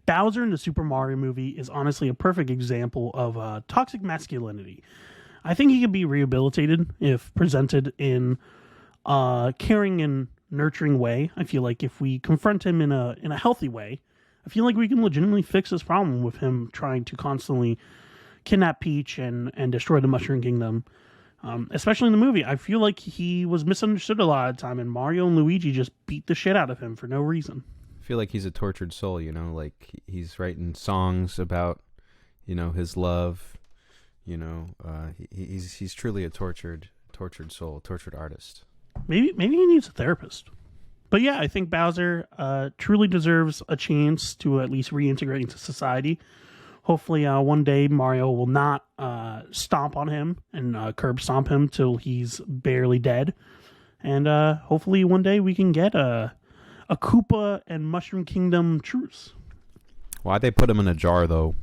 Bowser in the Super Mario movie is honestly a perfect example of toxic masculinity. I think he could be rehabilitated if presented in a caring and nurturing way. I feel like if we confront him in a healthy way, I feel like we can legitimately fix this problem with him trying to constantly kidnap Peach and destroy the Mushroom Kingdom. Especially in the movie, I feel like he was misunderstood a lot of the time, and Mario and Luigi just beat the shit out of him for no reason. I feel like he's a tortured soul, you know, like he's writing songs about, you know, his love. You know, he's truly a tortured soul, tortured artist. Maybe he needs a therapist. But yeah, I think Bowser truly deserves a chance to at least reintegrate into society. Hopefully, one day Mario will not stomp on him and curb stomp him till he's barely dead. And hopefully one day we can get a Koopa and Mushroom Kingdom truce. Why'd they put him in a jar, though?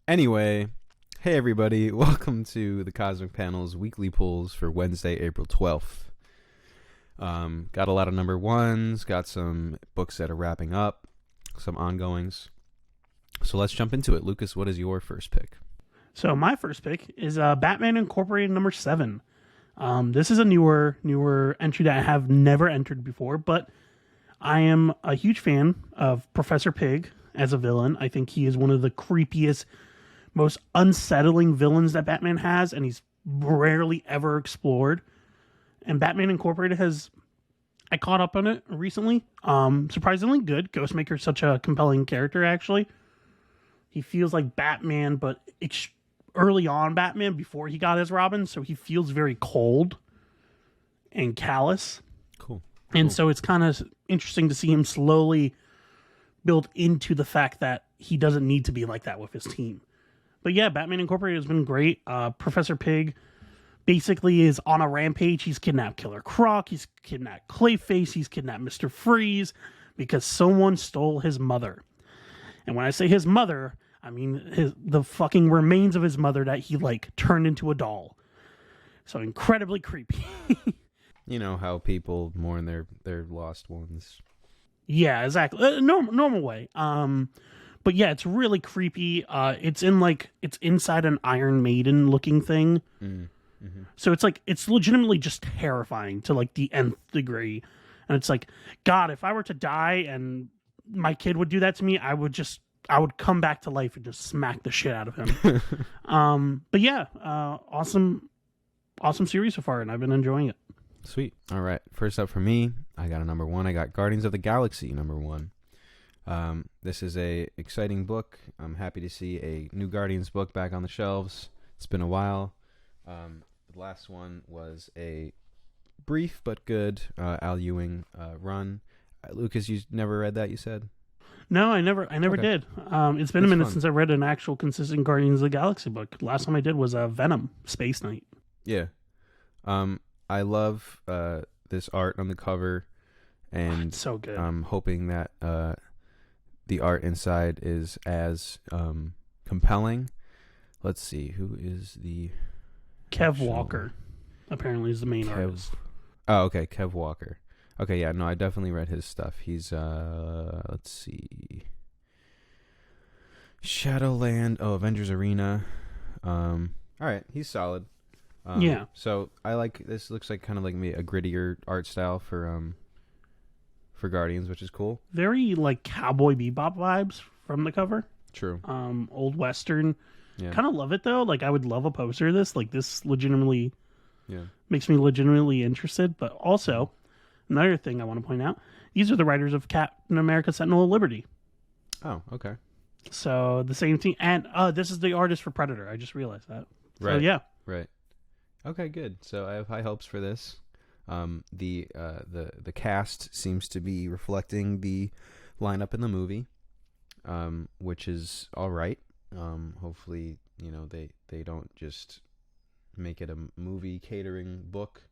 Anyway, hey everybody, welcome to the Cosmic Panels weekly pulls for Wednesday, April 12th. Got a lot of number ones, got some books that are wrapping up, some ongoings. So let's jump into it. Lucas, what is your first pick? So my first pick is Batman Incorporated number 7. This is a newer entry that I have never entered before, but I am a huge fan of Professor Pig as a villain. I think he is one of the creepiest, most unsettling villains that Batman has, and he's rarely ever explored. And Batman Incorporated I caught up on it recently. Surprisingly good. Ghostmaker's such a compelling character, actually. He feels like Batman, but early on Batman before he got his Robin, so he feels very cold and callous. Cool. And so it's kind of interesting to see him slowly build into the fact that he doesn't need to be like that with his team. But yeah, Batman Incorporated has been great. Professor Pig basically is on a rampage. He's kidnapped Killer Croc. He's kidnapped Clayface. He's kidnapped Mr. Freeze because someone stole his mother. And when I say his mother, I mean the fucking remains of his mother that he turned into a doll. So incredibly creepy. You know how people mourn their lost ones. Yeah, exactly. Normal way. But yeah, it's really creepy. It's inside an Iron Maiden looking thing. Mm-hmm. So it's legitimately just terrifying to the nth degree. And it's like, God, if I were to die and my kid would do that to me, I would come back to life and just smack the shit out of him. But yeah, awesome series so far, and I've been enjoying it. Sweet. All right. First up for me, I got a number 1. I got Guardians of the Galaxy number 1. This is a exciting book. I'm happy to see a new Guardians book back on the shelves. It's been a while. The last one was a brief but good Al Ewing run. Lucas, you never read that, you said? No, I never okay. did. It's been a minute since I read an actual consistent Guardians of the Galaxy book. Last time I did was Venom, Space Knight. Yeah. I love this art on the cover, and it's so good. I'm hoping that the art inside is as compelling. Let's see, who is the... Kev Walker, apparently, is the main artist. Oh, okay, Kev Walker. Okay, yeah, no, I definitely read his stuff. He's, let's see... Shadowland, Avengers Arena. Alright, he's solid. Yeah. So I like this. Looks like kind of like me a grittier art style for Guardians, which is cool. Very Cowboy Bebop vibes from the cover. True. Old Western. Yeah. Kind of love it though. I would love a poster of this. This legitimately makes me legitimately interested. But also, another thing I want to point out: these are the writers of Captain America: Sentinel of Liberty. Oh, okay. So the same thing, and this is the artist for Predator. I just realized that. Right. So, yeah. Right. Okay, good. So I have high hopes for this. The cast seems to be reflecting the lineup in the movie, which is all right. Hopefully, they don't just make it a movie catering book.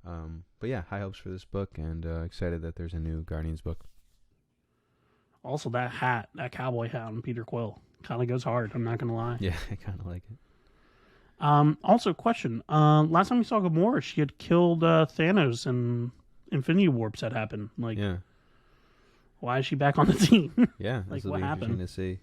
But yeah, high hopes for this book, and excited that there's a new Guardians book. Also, that cowboy hat on Peter Quill kind of goes hard. I'm not gonna lie. Yeah, I kind of like it. Also, question. Last time we saw Gamora, she had killed Thanos, and Infinity Warps had happened. Yeah. Why is she back on the team? Yeah, Like, this will what be interesting happened? to see.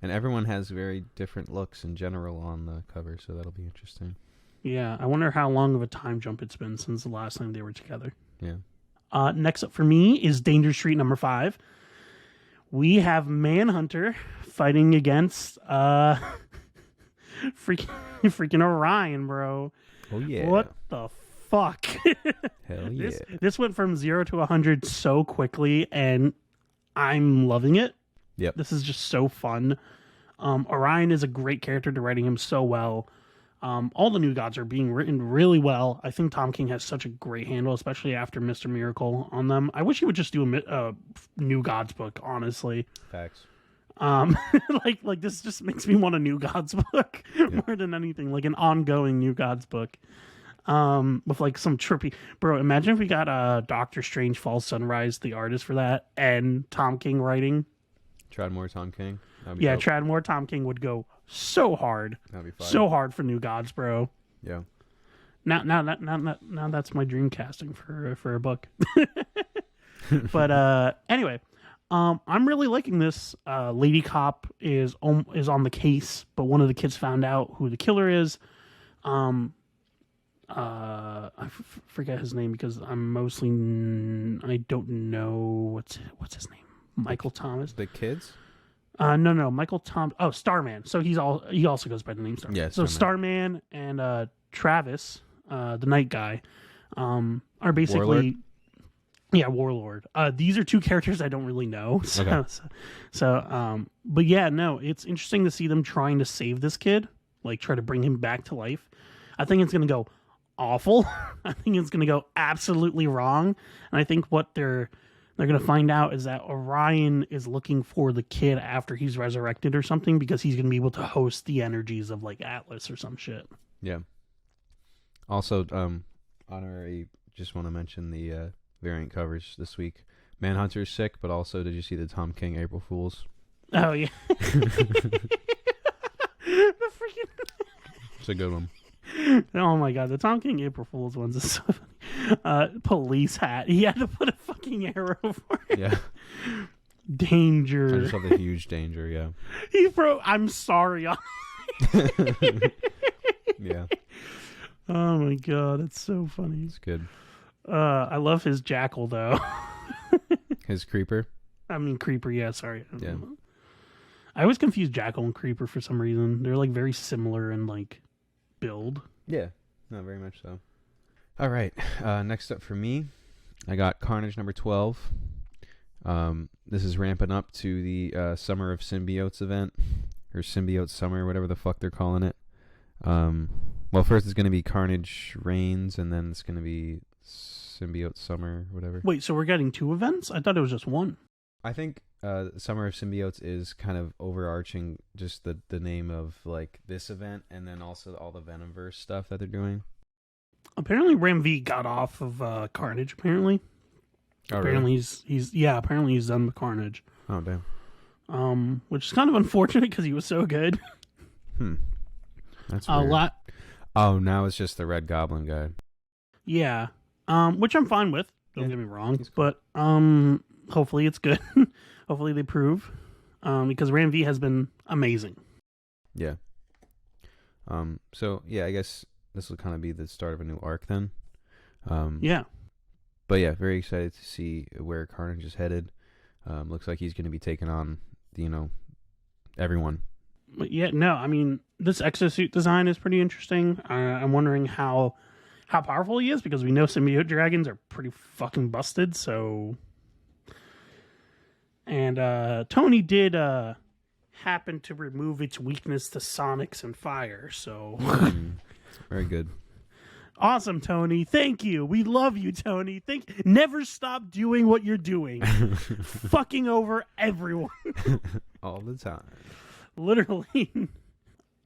And everyone has very different looks in general on the cover, so that'll be interesting. Yeah, I wonder how long of a time jump it's been since the last time they were together. Yeah. Next up for me is Danger Street number 5. We have Manhunter fighting against freaking Orion, bro. Oh yeah. What the fuck? Hell yeah. This went from 0 to 100 so quickly, and I'm loving it. Yep. This is just so fun. Orion is a great character. They're writing him so well. All the new gods are being written really well. I think Tom King has such a great handle, especially after Mr. Miracle on them. I wish he would just do a new gods book, honestly. Facts. Like this just makes me want a new gods book more than anything, like an ongoing new gods book. With like some trippy, bro. Imagine if we got Doctor Strange Falls Sunrise, the artist for that, and Tom King writing. Tradmore, Tom King. Yeah, dope. Tradmore, Tom King would go so hard. That'd be fire. So hard for new gods, bro. Yeah. Now that's my dream casting for a book. But anyway, I'm really liking this. Lady Cop is on the case, but one of the kids found out who the killer is. I forget his name because I'm mostly I don't know what's his name. Michael Thomas. The kids? No, Michael Tom. Oh, Starman. So he also goes by the name Starman. Yeah, so Starman and Travis, the night guy, are basically Warlord? Yeah, Warlord. These are two characters I don't really know. So, okay. But yeah, no, it's interesting to see them trying to save this kid, like try to bring him back to life. I think it's gonna go awful. I think it's gonna go absolutely wrong, and I think what they're going to find out is that Orion is looking for the kid after he's resurrected or something, because he's going to be able to host the energies of like Atlas or some shit. Yeah. Also, honorary, just want to mention the variant covers this week. Manhunter's sick, but also, did you see the Tom King April Fools? Oh, yeah. The freaking... It's a good one. Oh my god, the Tom King April Fool's ones is so funny. Police hat. He had to put a fucking arrow for it. Yeah. Danger. I just love the huge danger, yeah. He wrote, I'm sorry. Yeah. Oh my god, it's so funny. It's good. I love his jackal though. His creeper? I mean creeper, yeah, sorry. Yeah. I always confuse jackal and creeper for some reason. They're like very similar in like build. Yeah, no, very much so. All right, next up for me, I got Carnage number 12. This is ramping up to the Summer of Symbiotes event, or Symbiote Summer, whatever the fuck they're calling it. Well, first it's going to be Carnage Reigns, and then it's going to be Symbiote Summer, whatever. Wait, so we're getting 2 events? I thought it was just 1. I think Summer of Symbiotes is kind of overarching just the name of like this event, and then also all the Venomverse stuff that they're doing. Apparently Ram V got off of Carnage, apparently. Oh, apparently really? apparently he's done with Carnage. Oh, damn. Which is kind of unfortunate because he was so good. That's a weird. lot. Oh, now it's just the Red Goblin guy. Yeah. Which I'm fine with. Don't get me wrong. Cool. But hopefully it's good. Hopefully they prove. Because Ram V has been amazing. Yeah. So yeah, I guess this will kind of be the start of a new arc then. Yeah. But yeah, very excited to see where Carnage is headed. Looks like he's going to be taking on, everyone. But yeah, no, I mean, this exosuit design is pretty interesting. I'm wondering how powerful he is, because we know symbiote dragons are pretty fucking busted. So, and Tony did happen to remove its weakness to sonics and fire. So, very good. Awesome, Tony. Thank you. We love you, Tony. Never stop doing what you're doing. Fucking over everyone. All the time. Literally.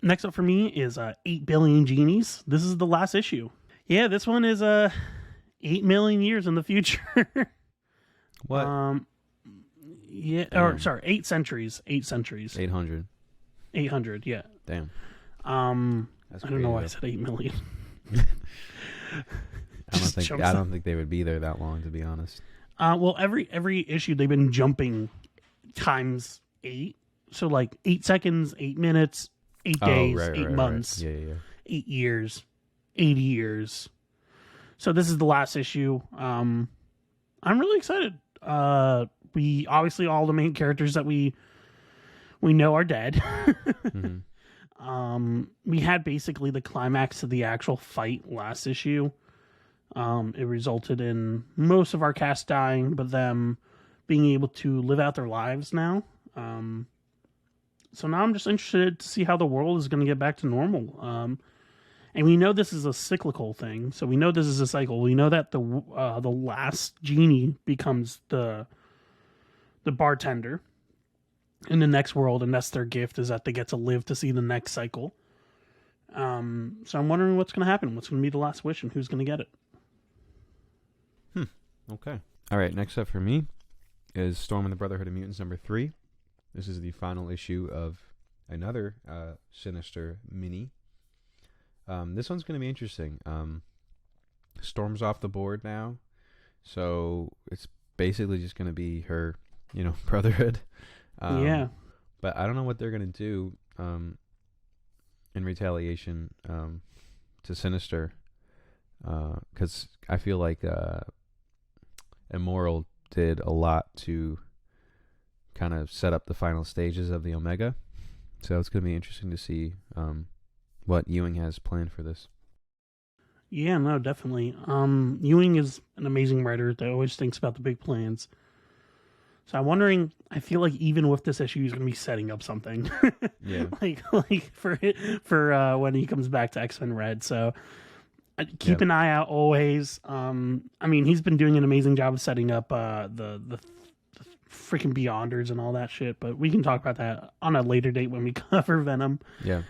Next up for me is 8 Billion Genies. This is the last issue. Yeah, this one is 8 million years in the future. What? Yeah, or sorry, 8 centuries. 8 centuries. 800. 800, yeah. Damn. I don't know why I said 8 million. I don't think they would be there that long, to be honest. Well, every issue they've been jumping times 8. So like 8 seconds, 8 minutes, 8 days, right, 8 right, months, right. Yeah. 8 years, 80 years. So this is the last issue. I'm really excited. We obviously all the main characters that we know are dead. We had basically the climax of the actual fight last issue. It resulted in most of our cast dying, but them being able to live out their lives now. So now I'm just interested to see how the world is going to get back to normal. And we know this is a cyclical thing, so we know this is a cycle. We know that the last genie becomes the bartender in the next world, and that's their gift, is that they get to live to see the next cycle. So I'm wondering what's going to happen. What's going to be the last wish, and who's going to get it? Okay. All right. Next up for me is Storm and the Brotherhood of Mutants #3. This is the final issue of another Sinister mini. This one's going to be interesting. Storm's off the board now, so it's basically just going to be her, Brotherhood. Yeah. But I don't know what they're going to do in retaliation to Sinister, because I feel like Immoral did a lot to kind of set up the final stages of the Omega. So it's going to be interesting to see what Ewing has planned for this. Yeah, no, definitely. Ewing is an amazing writer that always thinks about the big plans. So I'm wondering, I feel like even with this issue, he's going to be setting up something. Yeah. like for when he comes back to X-Men Red. So keep an eye out always. I mean, he's been doing an amazing job of setting up the freaking Beyonders and all that shit, but we can talk about that on a later date when we cover Venom. Yeah.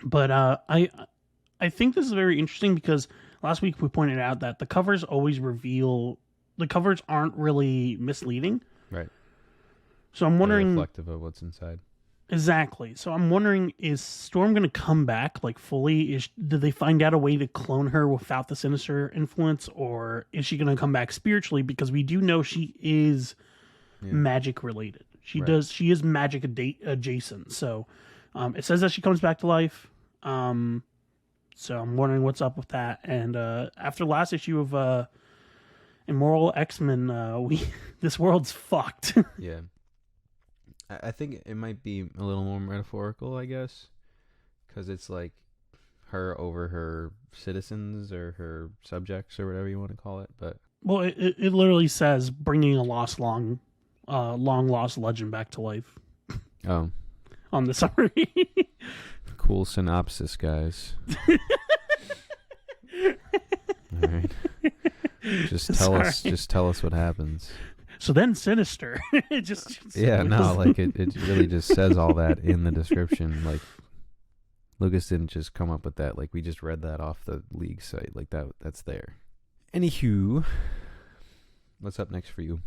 But I think this is very interesting because last week we pointed out that the covers always reveal, the covers aren't really misleading. Right. So I'm wondering, they're reflective of what's inside. Exactly. So I'm wondering, is Storm going to come back like fully? Did they find out a way to clone her without the Sinister influence, or is she going to come back spiritually? Because we do know she is magic related. She is magic adjacent. So it says that she comes back to life. So I'm wondering what's up with that. And after the last issue of Immoral X-Men, this world's fucked. Yeah. I think it might be a little more metaphorical, I guess, because it's like her over her citizens or her subjects or whatever you want to call it. But well, it literally says bringing a long lost legend back to life. Oh, on the summary. Cool synopsis, guys. All right, just tell us what happens. So then Sinister. It really just says all that in the description. Like, Lucas didn't just come up with that. Like, we just read that off the League site. Like, that's there. Anywho, what's up next for you?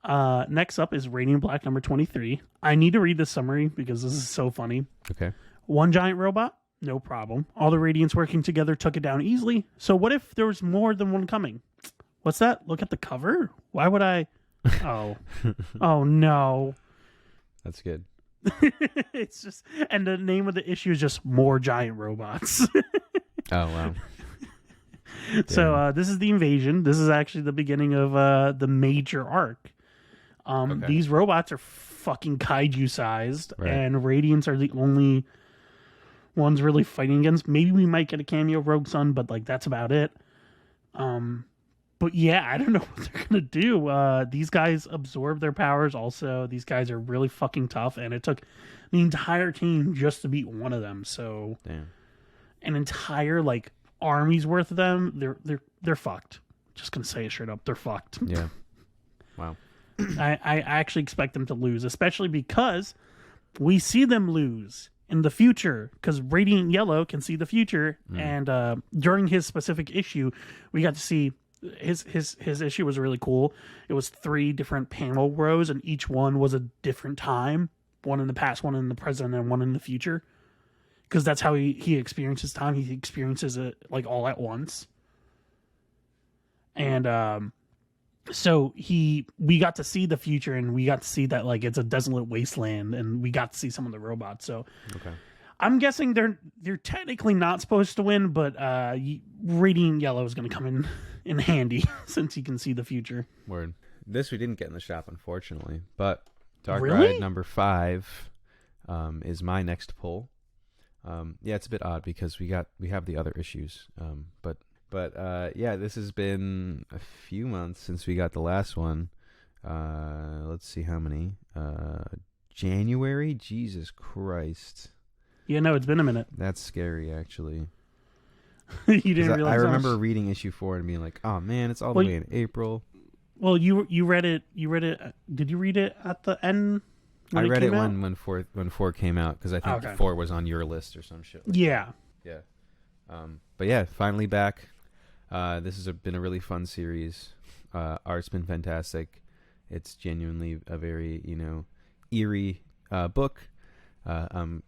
Next up is Radiant Black #23. I need to read this summary because this is so funny. Okay. One giant robot? No problem. All the Radiants working together took it down easily. So what if there was more than one coming? What's that? Look at the cover? Why would I? Oh. Oh, no. That's good. It's just... And the name of the issue is just More Giant Robots. Oh, wow. So this is the invasion. This is actually the beginning of the major arc. Okay. These robots are fucking kaiju-sized, right. And Radiants are the only ones really fighting against. Maybe we might get a cameo of Rogue Sun, but, like, that's about it. But yeah, I don't know what they're gonna do. These guys absorb their powers. Also, these guys are really fucking tough, and it took the entire team just to beat one of them. So, damn. An entire like army's worth of them. They're fucked. Just gonna say it straight up. They're fucked. Yeah. Wow. I actually expect them to lose, especially because we see them lose in the future, because Radiant Yellow can see the future, and during his specific issue, we got to see. His issue was really cool. It was 3 different panel rows, and each one was a different time. One in the past, one in the present, and one in the future. Because that's how he experiences time. He experiences it like all at once. and so we got to see the future, and we got to see that like it's a desolate wasteland, and we got to see some of the robots. So Okay. I'm guessing they're technically not supposed to win, but Radiant Yellow is going to come in handy since he can see the future. Word. This we didn't get in the shop, unfortunately, but Dark Really? Ride number 5 is my next pull. Yeah, it's a bit odd because we have the other issues. But yeah, this has been a few months since we got the last one. Let's see how many. January? Jesus Christ. Yeah, no, it's been a minute. That's scary, actually. You didn't 'Cause realize. I how remember much- reading issue 4 and being like, "Oh man, it's all the Well, way in April." Well, you read it. You read it. Did you read it at the end? I read it came out? when 4 came out because I think Okay. 4 was on your list or some shit. Like Yeah. that. Yeah. But yeah, finally back. This has been a really fun series. Art's been fantastic. It's genuinely a very eerie book. I'm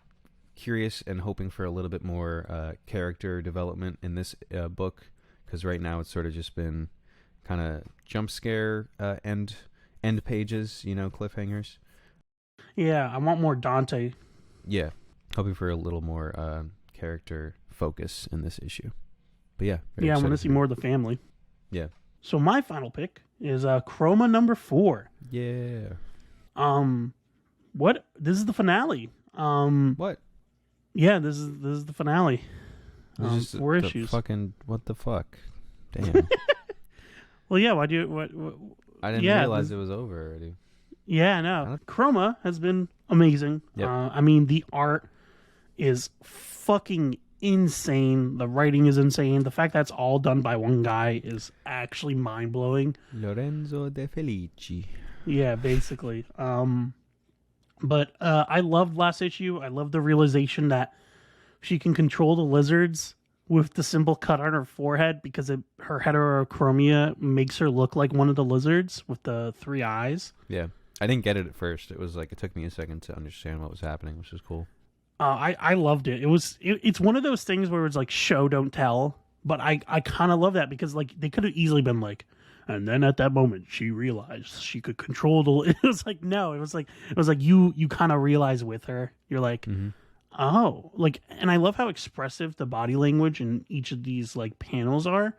curious and hoping for a little bit more character development in this book, because right now it's sort of just been kind of jump scare end pages, cliffhangers. Yeah, I want more Dante. Yeah, hoping for a little more character focus in this issue. But yeah, very Yeah, I want to excited see for it. more of the family. Yeah. So my final pick is Chroma number 4. Yeah. What? This is the finale. What? Yeah, this is the finale. It's just 4 the issues. Fucking what the fuck? Damn. Well, yeah. Why do you? What I didn't Yeah, realize this- it was over already. Yeah, no. Chroma has been amazing. Yep. I mean, the art is fucking insane. The writing is insane. The fact that's all done by one guy is actually mind blowing. Lorenzo De Felici. Yeah, basically. But I loved last issue. I love the realization that she can control the lizards with the symbol cut on her forehead because her heterochromia makes her look like one of the lizards with the 3 eyes. Yeah. I didn't get it at first. It was like it took me a second to understand what was happening, which was cool. I loved it. It's one of those things where it's like show don't tell, but I kind of love that because like they could have easily been like, and then at that moment she realized she could control the. It was like no, it was like you kind of realize with her. You're like, oh, like, and I love how expressive the body language in each of these like panels are.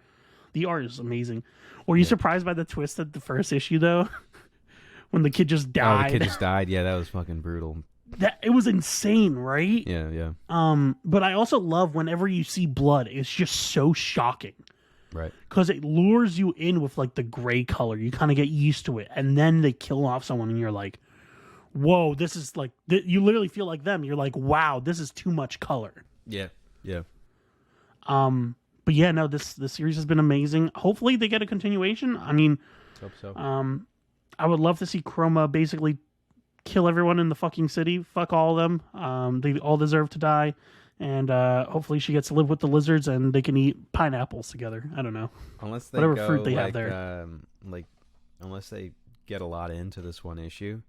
The art is amazing. Were you surprised by the twist at the first issue though? When the kid just died. Oh, the kid just died. Yeah, that was fucking brutal. That it was insane, right? Yeah. But I also love whenever you see blood, it's just so shocking Right. because it lures you in with like the gray color. You kind of get used to it, and then they kill off someone, and you're like, "Whoa, this is like." You literally feel like them. You're like, "Wow, this is too much color." Yeah. Yeah. But yeah, no, this series has been amazing. Hopefully, they get a continuation. I mean, Hope so. I would love to see Chroma basically kill everyone in the fucking city. Fuck all of them. They all deserve to die. And hopefully she gets to live with the lizards and they can eat pineapples together. I don't know. Unless they whatever go, fruit they have like, there. Unless they get a lot into this one issue,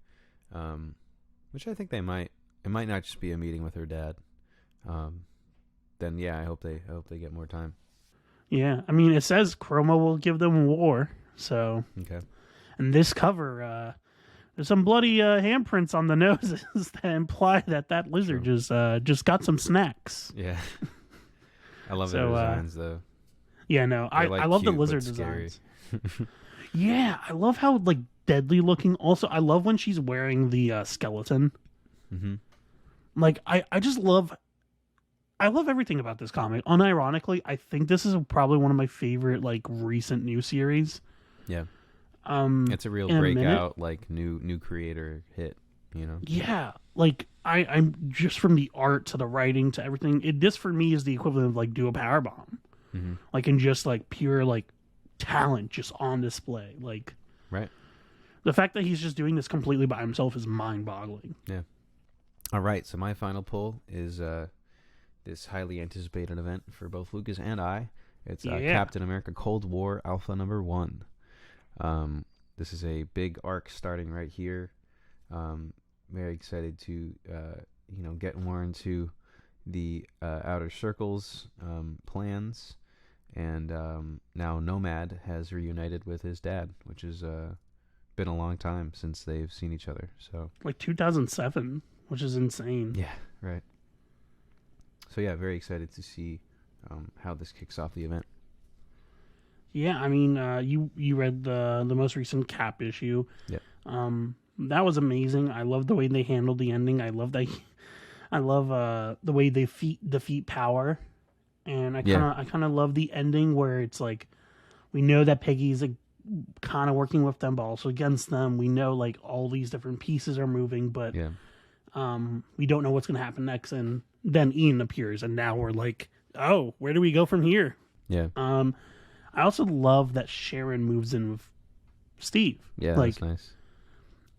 which I think they might. It might not just be a meeting with her dad. Then yeah, I hope they get more time. Yeah, I mean, it says Chroma will give them war. So, Okay. and this cover, there's some bloody handprints on the noses that imply that lizard just got some snacks. Yeah. I love So, their designs though. Yeah, no, They're, like, I love the cute, but lizard scary. designs. Yeah, I love how like deadly looking. Also, I love when she's wearing the skeleton. Mm-hmm. Like I just love. I love everything about this comic. Unironically, I think this is probably one of my favorite like recent new series. Yeah. It's a real in a minute. breakout, like new creator hit. Yeah, like I'm just from the art to the writing to everything. This for me is the equivalent of like do a power bomb, like in just like pure like talent just on display. Like Right. the fact that he's just doing this completely by himself is mind boggling. Yeah. All right. So my final pull is this highly anticipated event for both Lucas and I. It's Captain America Cold War Alpha number 1. This is a big arc starting right here. Very excited to get more into the Outer Circles plans and now Nomad has reunited with his dad, which has been a long time since they've seen each other. So Like 2007, which is insane. yeah, right. So yeah, very excited to see how this kicks off the event. Yeah, I mean, you read the most recent Cap issue. Yeah. That was amazing. I love the way they handled the ending. I love the way they defeat Power, and I kind of love the ending where it's like we know that Peggy's like kind of working with them, but also against them. We know like all these different pieces are moving, but Yeah. we don't know what's going to happen next. And then Ian appears, and now we're like, oh, where do we go from here? Yeah. I also love that Sharon moves in with Steve. Yeah, like, that's nice.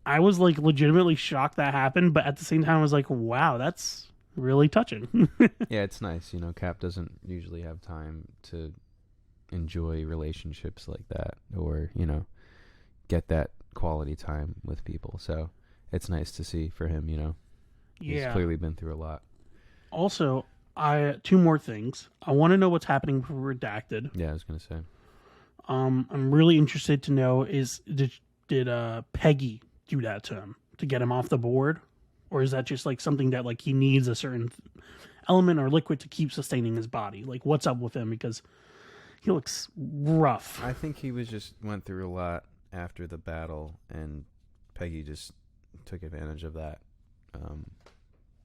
I was like legitimately shocked that happened, but at the same time, I was like, wow, that's really touching. Yeah, it's nice. You know, Cap doesn't usually have time to enjoy relationships like that, or, you know, get that quality time with people. So it's nice to see for him, you know. He's clearly been through a lot. Also, two more things. I want to know what's happening for Redacted. Yeah, I was going to say. I'm really interested to know did Peggy do that to him to get him off the board, or is that just like something that like he needs a certain element or liquid to keep sustaining his body? Like, what's up with him, because he looks rough. I think he went through a lot after the battle, and Peggy just took advantage of that.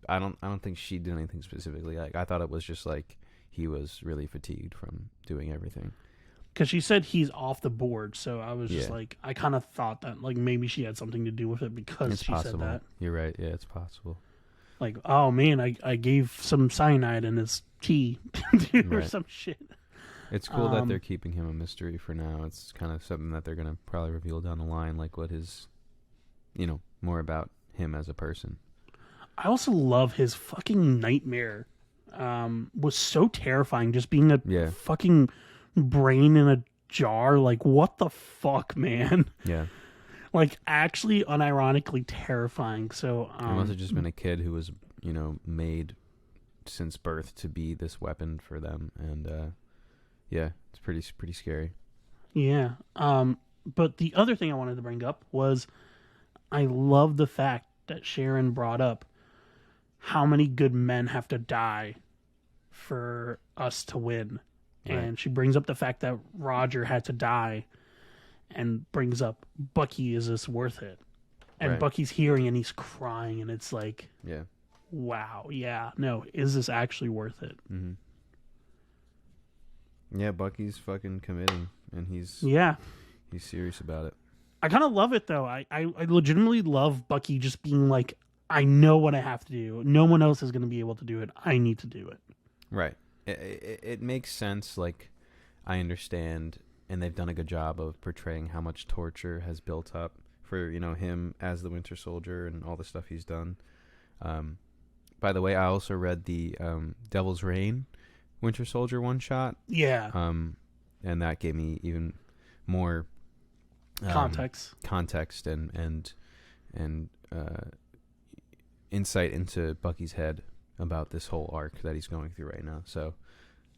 I don't think she did anything specifically. Like, I thought it was just like he was really fatigued from doing everything. Because she said he's off the board, so I was just like, I kind of thought that like maybe she had something to do with it because It's she possible. said that. You're right. Yeah, it's possible. Like, oh man, I gave some cyanide in his tea or some shit. It's cool that they're keeping him a mystery for now. It's kind of something that they're going to probably reveal down the line, like what his, you know, more about him as a person. I also love his fucking nightmare. Was so terrifying, just being a fucking brain in a jar. Like, what the fuck, man? Yeah. Like, actually unironically terrifying. So he must have just been a kid who was, you know, made since birth to be this weapon for them. And yeah, it's pretty scary. Yeah. But the other thing I wanted to bring up was I love the fact that Sharon brought up how many good men have to die for us to win. Right. And she brings up the fact that Roger had to die, and brings up Bucky, is this worth it? And Bucky's hearing and he's crying, and it's like, yeah, wow, yeah, no, is this actually worth it? Mm-hmm. Yeah, Bucky's fucking committing, and he's serious about it. I kind of love it though. I legitimately love Bucky just being like, I know what I have to do. No one else is going to be able to do it. I need to do it. Right. It makes sense. Like, I understand, and they've done a good job of portraying how much torture has built up for, you know, him as the Winter Soldier and all the stuff he's done. By the way, I also read the Devil's Reign Winter Soldier one shot. Yeah. And that gave me even more context and insight into Bucky's head about this whole arc that he's going through right now. So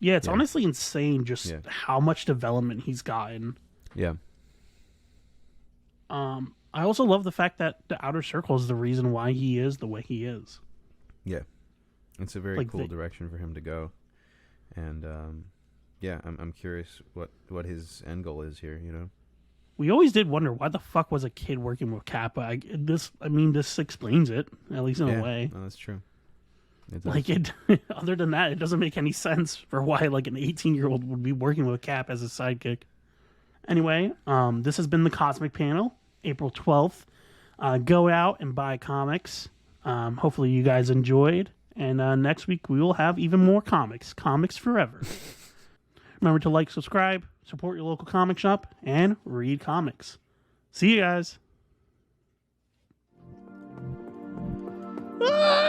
yeah, it's honestly insane just how much development he's gotten. Yeah. I also love the fact that the Outer Circle is the reason why he is the way he is. Yeah. It's a very cool direction for him to go. And yeah, I'm curious what his end goal is here, you know. We always did wonder why the fuck was a kid working with Kappa. This explains it, at least in a way. No, that's true. Other than that, it doesn't make any sense for why like an 18-year-old would be working with Cap as a sidekick. Anyway, this has been the Cosmic Panel, April 12th. Go out and buy comics. Hopefully you guys enjoyed. And next week we will have even more comics. Comics forever. Remember to like, subscribe, support your local comic shop, and read comics. See you guys. Ah!